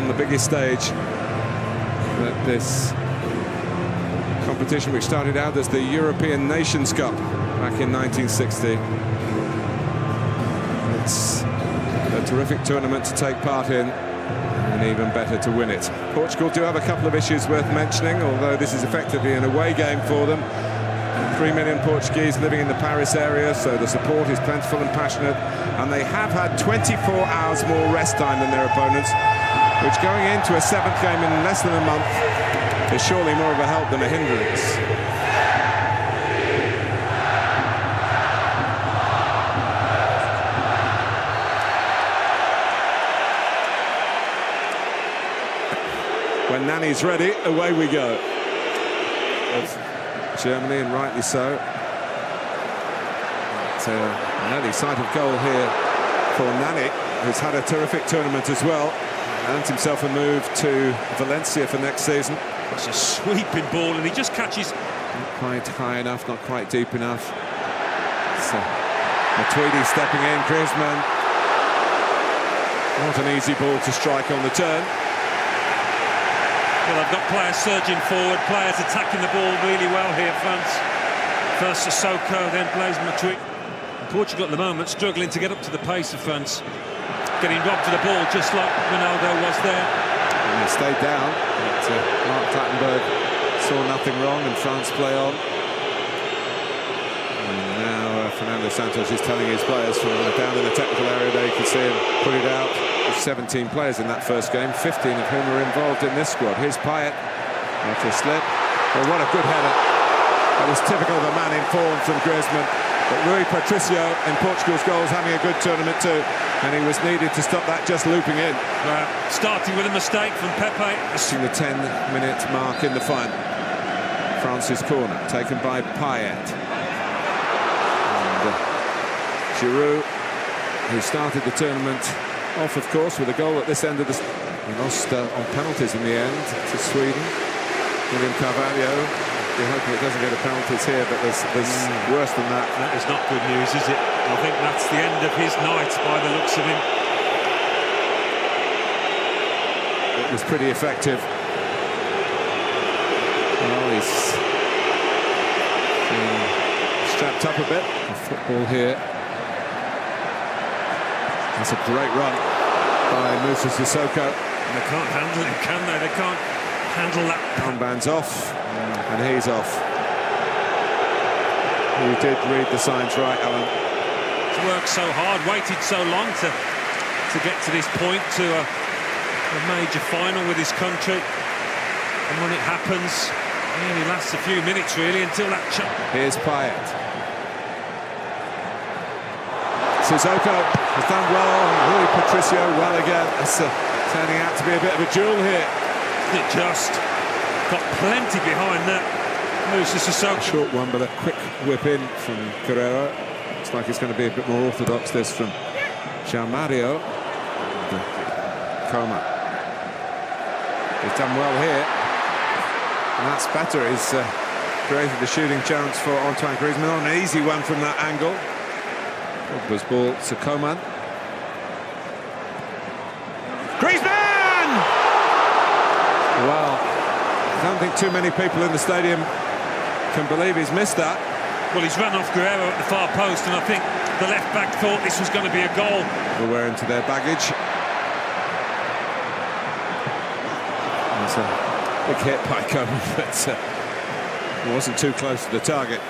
on the biggest stage that this competition, which started out as the European Nations Cup back in 1960. It's a terrific tournament to take part in, and even better to win it. Portugal do have a couple of issues worth mentioning, although this is effectively an away game for them. 3 million Portuguese living in the Paris area, so the support is plentiful and passionate, and they have had 24 hours more rest time than their opponents, which going into a 7th game in less than a month is surely more of a help than a hindrance. When Nani's ready, away we go. Germany, and rightly so. But, an early sight of goal here for Nani, who's had a terrific tournament as well. Earned himself a move to Valencia for next season. It's a sweeping ball, and he just catches. Not quite high enough, not quite deep enough. So, Matuidi stepping in, Griezmann. Not an easy ball to strike on the turn. Well, I've got players surging forward, players attacking the ball really well here, France. First Sissoko, then Blaise Matuidi. Portugal at the moment struggling to get up to the pace of France. Getting robbed of the ball just like Ronaldo was there. And they stayed down, but Mark Clattenburg saw nothing wrong, and France play on. And now Fernando Santos is telling his players from down in the technical area there, you can see him put it out. 17 players in that first game, 15 of whom are involved in this squad. Here's Payet, after a slip. Oh, what a good header. That was typical of a man in form from Griezmann. But Rui Patricio in Portugal's goals having a good tournament too, and he was needed to stop that just looping in. Starting with a mistake from Pepe. Reaching the 10-minute mark in the final. France's corner, taken by Payet. And Giroud, who started the tournament off, of course, with a goal at this end of the... He lost on penalties in the end to Sweden. William Carvalho. We're hoping it doesn't go to penalties here, but there's worse than that. That is not good news, is it? I think that's the end of his night by the looks of him. It was pretty effective. Well, he's strapped up a bit. The football here. That's a great run by Moussa Sissoko. And they can't handle it, can they? They can't handle that. Armband's off, and he's off. You did read the signs right, Alan. He's worked so hard, waited so long to get to this point, to a major final with his country. And when it happens, it only lasts a few minutes, really, until that... Here's Payet. Sissoko has done well, Rui Patricio well again. It's turning out to be a bit of a duel here. It just got plenty behind that. Moussa Sissoko. Short one, but a quick whip in from Guerrero. Looks like it's going to be a bit more orthodox, this from João Mario. Coman. He's done well here. And that's better. He's created the shooting chance for Antoine Griezmann on an easy one from that angle. Pogba's ball to Coman. Griezmann! Well, I don't think too many people in the stadium can believe he's missed that. Well, he's run off Guerrero at the far post, and I think the left-back thought this was going to be a goal. They're wearing to their baggage. It's a big hit by Coman, but it wasn't too close to the target.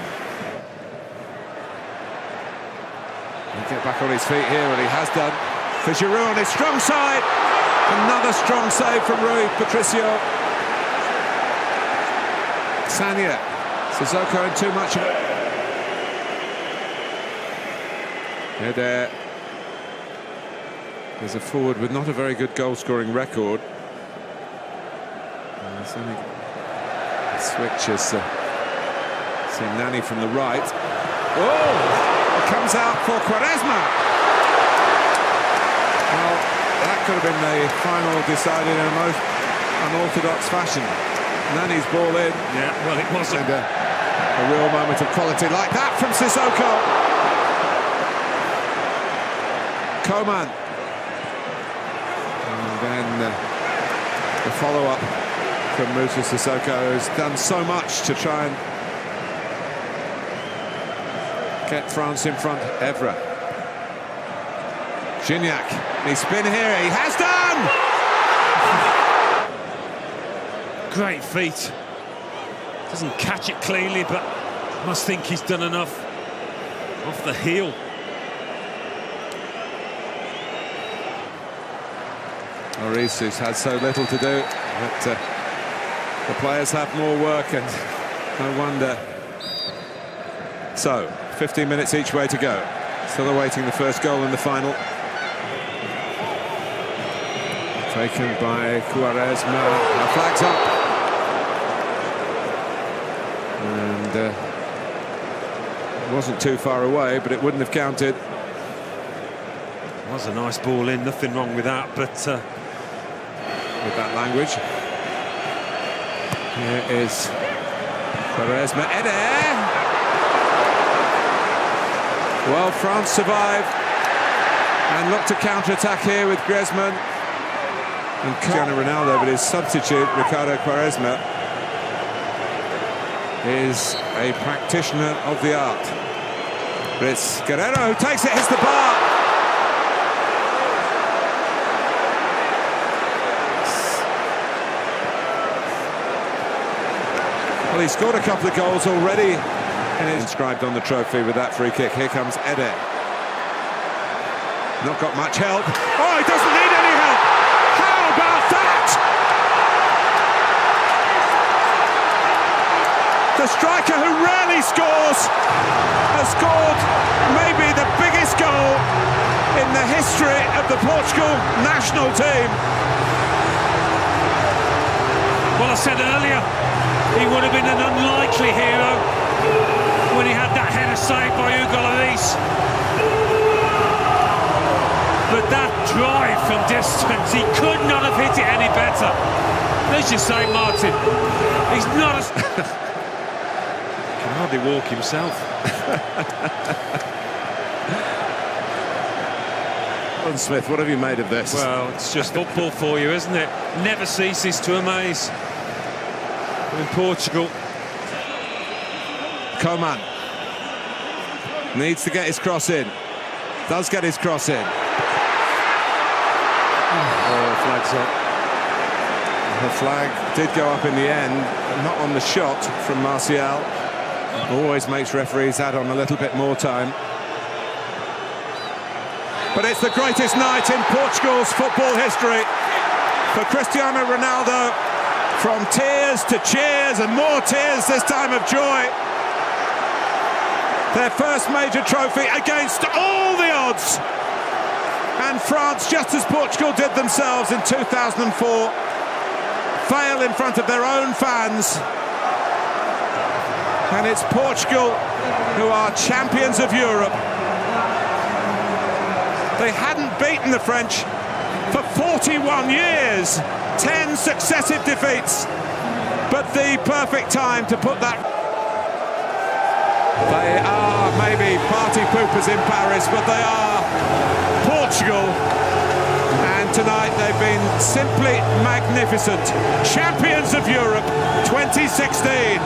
He'll get back on his feet here, and he has done. For Giroud on his strong side. Another strong save from Rui Patricio. Sanya. Sissoko in too much of it. There's a forward with not a very good goal-scoring record. It's only a switch as seeing Nani from the right. Oh! It comes out for Quaresma. Well, that could have been the final decided in a most unorthodox fashion. Nani's ball in. Yeah, well, it wasn't. And a real moment of quality like that from Sissoko. Coman. And then The follow-up from Moussa Sissoko has done so much to try and get France in front. Evra. Gignac. He's spin here. He has done! Great feet. Doesn't catch it cleanly, but must think he's done enough off the heel. Maurice, who's had so little to do, but the players have more work, and no wonder. So, 15 minutes each way to go. Still awaiting the first goal in the final. Taken by Quaresma. Flags up. And it wasn't too far away, but it wouldn't have counted. It was a nice ball in, nothing wrong with that, but... with that language. Here is Quaresma. Eder! Well, France survive and look to counter-attack here with Griezmann and Cristiano Ronaldo, but his substitute, Ricardo Quaresma, is a practitioner of the art. But it's Guerrero who takes it, hits the bar. Well, he scored a couple of goals already and is inscribed on the trophy with that free kick. Here comes Eder. Not got much help. Oh, he doesn't need any help! How about that? The striker who rarely scores has scored maybe the biggest goal in the history of the Portugal national team. Well, I said earlier, he would have been an unlikely hero when he had that header saved by Hugo Lloris. But that drive from distance, he could not have hit it any better. Let's just say, Martin, he's not as... Can hardly walk himself. Alan Smith, what have you made of this? Well, it's just football for you, isn't it? Never ceases to amaze. In Portugal. Coman needs to get his cross in. Does get his cross in. Oh, flag's up. The flag did go up in the end, but not on the shot from Martial. Always makes referees add on a little bit more time. But it's the greatest night in Portugal's football history for Cristiano Ronaldo. From tears to cheers and more tears, this time of joy. Their first major trophy against all the odds. And France, just as Portugal did themselves in 2004, fail in front of their own fans. And it's Portugal who are champions of Europe. They hadn't beaten the French for 41 years. 10 successive defeats, but the perfect time to put that. They are maybe party poopers in Paris, but they are Portugal, and tonight they've been simply magnificent. Champions of Europe 2016.